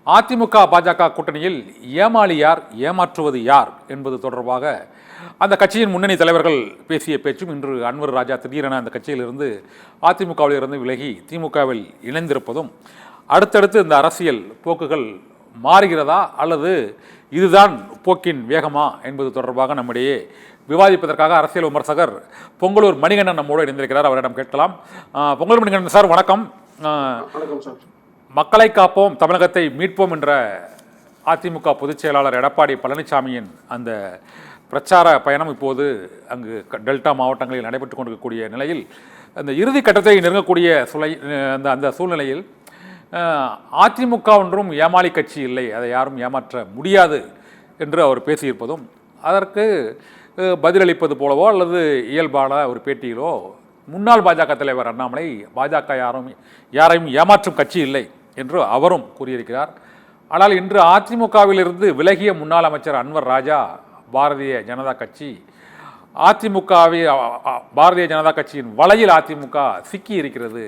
அதிமுக பாஜக கூட்டணியில் ஏமாளி யார், ஏமாற்றுவது யார் என்பது தொடர்பாக அந்த கட்சியின் முன்னணி தலைவர்கள் பேசிய பேச்சும் இன்று அன்வர் ராஜா திடீரென அந்த கட்சியிலிருந்து அதிமுகவில் இருந்து விலகி திமுகவில் இணைந்திருப்பதும், அடுத்தடுத்து இந்த அரசியல் போக்குகள் மாறுகிறதா அல்லது இதுதான் போக்கின் வேகமா என்பது தொடர்பாக நம்மிடையே விவாதிப்பதற்காக அரசியல் விமர்சகர் பொங்கலூர் மணிகண்டன் நம்மோடு இணைந்திருக்கிறார். அவரிடம் கேட்கலாம். பொங்கலூர் மணிகண்டன் சார், வணக்கம். மக்களை காப்போம், தமிழகத்தை மீட்போம் என்ற அதிமுக பொதுச் செயலாளர் எடப்பாடி பழனிசாமியின் அந்த பிரச்சார பயணம் இப்போது அங்கு டெல்டா மாவட்டங்களில் நடைபெற்று கொண்டிருக்கக்கூடிய நிலையில், அந்த இறுதி கட்டத்தை நெருங்கக்கூடிய அந்த சூழ்நிலையில் அதிமுக ஒன்றும் ஏமாளி கட்சி இல்லை, அதை யாரும் ஏமாற்ற முடியாது என்று அவர் பேசியிருப்பதும், அதற்கு பதிலளிப்பது போலவோ அல்லது இயல்பான ஒரு பேட்டியிலோ முன்னாள் பாஜக தலைவர் அண்ணாமலை பாஜக யாரையும் ஏமாற்றும் கட்சி இல்லை என்று அவரும் கூறியிருக்கிறார். ஆனால் இன்று அதிமுகவிலிருந்து விலகிய முன்னாள் அமைச்சர் அன்வர் ராஜா பாரதிய ஜனதா கட்சி பாரதிய ஜனதா கட்சியின் வலையில் அதிமுக சிக்கி இருக்கிறது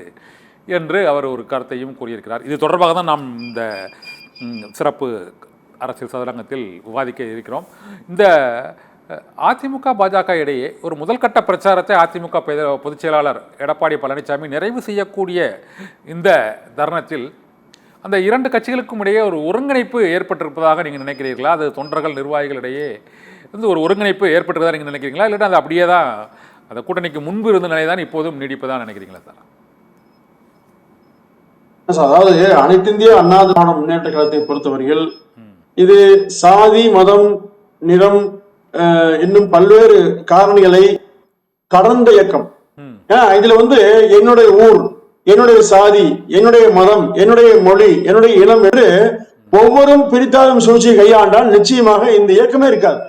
என்று அவர் ஒரு கருத்தையும் கூறியிருக்கிறார். இது தொடர்பாக தான் நாம் இந்த சிறப்பு அரசியல் சதுரங்கத்தில் விவாதிக்க இருக்கிறோம். இந்த அதிமுக பாஜக இடையே ஒரு முதல்கட்ட பிரச்சாரத்தை அதிமுக பொதுச் செயலாளர் எடப்பாடி பழனிசாமி நிறைவு செய்யக்கூடிய இந்த தருணத்தில் அந்த இரண்டு கட்சிகளுக்கும் இடையே ஒரு ஒருங்கிணைப்பு ஏற்பட்டிருப்பதாக நீங்கள் நினைக்கிறீர்களா? அது தொண்டர்கள் நிர்வாகிகளிடையே வந்து ஒரு ஒருங்கிணைப்பு ஏற்பட்டிருப்பதாக நீங்கள் நினைக்கிறீங்களா, இல்லைன்னா அது அப்படியே தான் அந்த கூட்டணிக்கு முன்பு இருந்த நிலை தான் இப்போதும் நீடிப்பதாக நினைக்கிறீங்களா சார்? அதாவது அனைத்து இந்திய அண்ணா திராவிட முன்னேற்ற கழகத்தை பொறுத்தவரையில் இது சாதி, மதம், நிறம் இன்னும் பல்வேறு காரணிகளை கடந்த இயக்கம். இதுல வந்து என்னுடைய ஊர், என்னுடைய சாதி, என்னுடைய மதம், என்னுடைய மொழி, என்னுடைய இனம் என்று ஒவ்வொரும் பிரித்தாலும் சூழ்ச்சியை கையாண்டால் நிச்சயமாக இந்த இயக்கமே இருக்காது.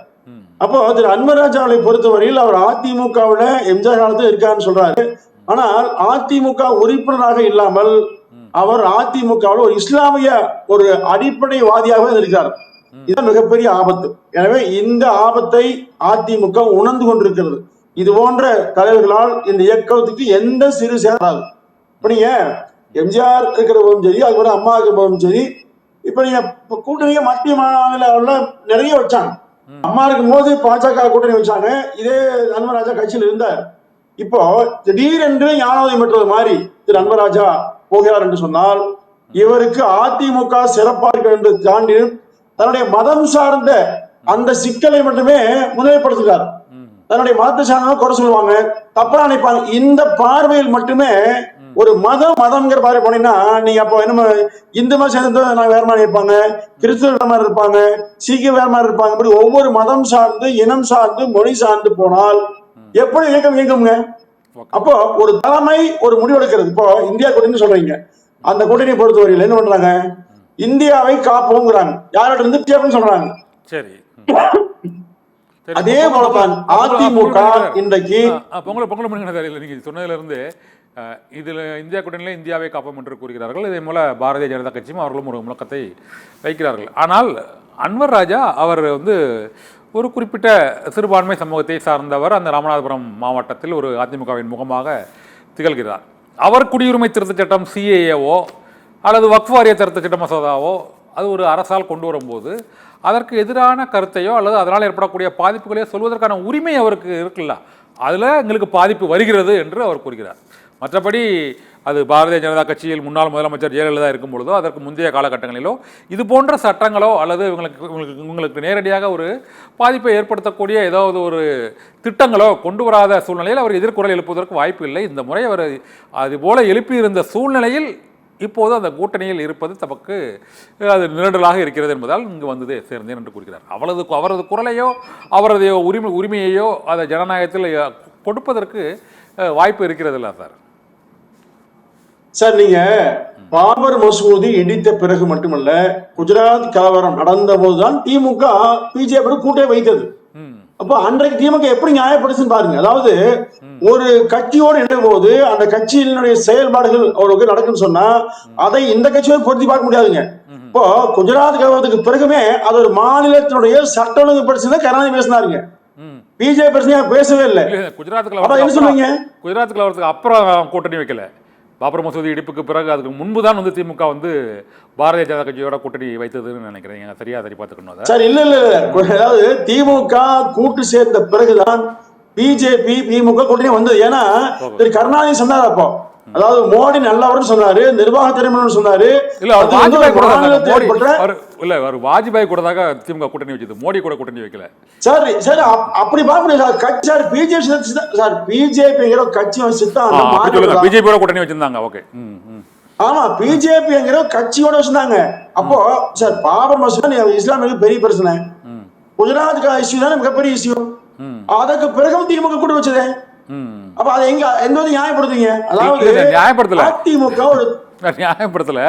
அப்போ திரு அன்வராஜாவை பொறுத்தவரையில் அவர் அதிமுகவுல எம்ஜிஆர் காலத்தில் இருக்காருன்னு சொல்றாரு. ஆனால் அதிமுக உறுப்பினராக இல்லாமல் அவர் அதிமுகவில் ஒரு இஸ்லாமிய ஒரு அடிப்படைவாதியாக இருக்கிறார். இதுதான் மிகப்பெரிய ஆபத்து. எனவே இந்த ஆபத்தை அதிமுக உணர்ந்து கொண்டிருக்கிறது. இது போன்ற தலைவர்களால் இந்த இயக்கத்துக்கு எந்த சிறு சேராது. இப்ப நீங்க எம்ஜிஆர் இருக்கிற போதும் சரி, அதுக்கப்புறம் அம்மா இருக்கிற போதும் சரி, இப்ப நீங்க கூட்டணியை மத்திய மாநில நிறைய வச்சாங்க. அம்மா இருக்கும் போது பாஜக கூட்டணி வச்சாங்க. இதே அன்வராஜா கட்சியில் இருந்தார். இப்போ திடீரென்று ஞானோதயம் பெற்றது மாதிரி திரு அன்வராஜா போகிறார் என்று சொன்னால், இவருக்கு அதிமுக சிறப்பாக என்று தாண்டி தன்னுடைய மதம் சார்ந்த அந்த சிக்கலை மட்டுமே முன்னிலைப்படுத்துகிறார். தன்னுடைய மதத்தை சார்ந்த குறை சொல்லுவாங்க, தப்பா நினைப்பாங்க. இந்த பார்வையில் மட்டுமே ஒரு மதம்ங்கிற பார்வை போனீங்கன்னா, நீங்க அப்போ என்ன இந்து மதம் சேர்ந்து நாங்க வேற மாதிரி இருப்பாங்க, கிறிஸ்துவ வேற மாதிரி இருப்பாங்க, சீக்கிய வேற மாதிரி இருப்பாங்க. இப்படி ஒவ்வொரு மதம் சார்ந்து, இனம் சார்ந்து, மொழி சார்ந்து போனால் எப்படி இயக்கம் இயங்குங்க? அப்போ ஒரு தலைமை ஒரு முடிவெடுக்கிறது. இப்போ இந்தியா கூட்டணி சொல்றீங்க, அந்த கூட்டணியை பொறுத்தவரையில் என்ன பண்றாங்க? இந்தியாவை காப்போங்கிறாங்க, யார்கிட்ட இருந்து சொல்றாங்க. சரி, அதே போலதான் அதிமுக இன்றைக்கு நீங்க சொன்னதுல இருந்து இதுல இந்தியா கூட்டணியில இந்தியாவை காப்போம் என்று கூறுகிறார்கள். இதே போல பாரதிய ஜனதா கட்சியும் அவர்களும் ஒரு முழக்கத்தை வைக்கிறார்கள். ஆனால் அன்வர் ராஜா அவர் வந்து ஒரு குறிப்பிட்ட சிறுபான்மை சமூகத்தை சார்ந்தவர். அந்த ராமநாதபுரம் மாவட்டத்தில் ஒரு அதிமுகவின் முகமாக திகழ்கிறார். அவர் குடியுரிமை திருத்தச் சட்டம் சிஏஏவோ அல்லது வக்ஃப் வாரிய திருத்த சட்ட மசோதாவோ அது ஒரு அரசால் கொண்டு வரும்போது அதற்கு எதிரான கருத்தையோ அல்லது அதனால் ஏற்படக்கூடிய பாதிப்புகளையோ சொல்வதற்கான உரிமை அவருக்கு இருக்குல்ல, அதில் எங்களுக்கு பாதிப்பு வருகிறது என்று அவர் கூறுகிறார். மற்றபடி அது பாரதிய ஜனதா கட்சியில் முன்னாள் முதலமைச்சர் ஜெயலலிதா இருக்கும் பொழுதோ அதற்கு முந்தைய காலகட்டங்களிலோ இது போன்ற சட்டங்களோ அல்லது இவங்களுக்கு நேரடியாக ஒரு பாதிப்பை ஏற்படுத்தக்கூடிய ஏதாவது ஒரு திட்டங்களோ கொண்டு வராத சூழ்நிலையில் அவர் எதிர்குரல் எழுப்புவதற்கு வாய்ப்பு இல்லை. இந்த முறை அவர் அதுபோல எழுப்பியிருந்த சூழ்நிலையில் இப்போது அந்த கூட்டணியில் இருப்பது தமக்கு அது நிரண்டலாக இருக்கிறது என்பதால் இங்கு வந்தது சேர்ந்தேன் என்று கூறுகிறார். அவரது குரலையோ அவரது உரிமையையோ அதை ஜனநாயகத்தில் கொடுப்பதற்கு வாய்ப்பு இருக்கிறது இல்ல சார்? சார், நீங்க பாபர் மசூதி இடித்த பிறகு மட்டுமல்ல, குஜராத் கலவரம் நடந்த போதுதான் திமுக பிஜேபி கூட்டே வைத்தது. அப்ப அன்றைக்கு திமுக எப்படி நியாயப்படுத்துன்னு பாருங்க. அதாவது ஒரு கட்சியோடு இணைந்த போது அந்த கட்சியினுடைய செயல்பாடுகள் அவருக்கு நடக்குன்னு சொன்னா அதை இந்த கட்சியோடு பொருத்தி பார்க்க முடியாதுங்க. இப்போ குஜராத் கலவரத்துக்கு பிறகுமே அது ஒரு மாநிலத்தினுடைய சட்ட ஒழுங்கு பிரச்சனை கருணாநிதி பேசினாருங்க. பிஜேபி பிரச்சனையா பேசவே இல்லை. குஜராத் கலவரத்துக்கு அப்புறம் கூட்டணி வைக்கல. பாபர் மசூதி இடிப்புக்கு பிறகு அதுக்கு முன்பு தான் வந்து திமுக வந்து பாரதிய ஜனதா கட்சியோட கூட்டணி வைத்ததுன்னு நினைக்கிறேன். சரியா சரி பார்த்துக்கணும் அதை. சார் இல்ல அதாவது திமுக கூட்டு சேர்ந்த பிறகுதான் பிஜேபி திமுக கூட்டணி வந்தது. ஏன்னா திரு கருணாநிதி சொன்னார் அப்போ, அதாவது மோடி நல்லவர்னு சொன்னாரு, நிர்வாக திறமைன்னு சொன்னாரு. இல்ல அவர் வாஜ்பாய் கூட அவர் வாஜ்பாய் கூட தான் திமுக கூட்டணி வச்சது, மோடி கூட கூட்டணி வைக்கல. சார் சார் அப்படி பார்க்கணும் சார். கட்சி சார் பிஜேபி சார் பிஜேபிங்கிற கட்சி வச்சுதான் பிஜேபியோட கூட்டணி வச்சிருந்தாங்க. ஓகே. ஆமா, பிஜேபிங்கிற கட்சியோட வச்சிருந்தாங்க. அப்போ சார் பாபர் மசூதி இஸ்லாமிய பெரிய பிரச்சனை, குஜராத் இஷ்யூ தானே மிகப்பெரிய இஷ்யூ. அதுக்கு பிறகு திமுக கூட வச்சதே. அப்ப அதை எங்க நியாயப்படுத்துங்க? அதாவது நியாயப்படுத்தல திமுக நியாயப்படுத்தல.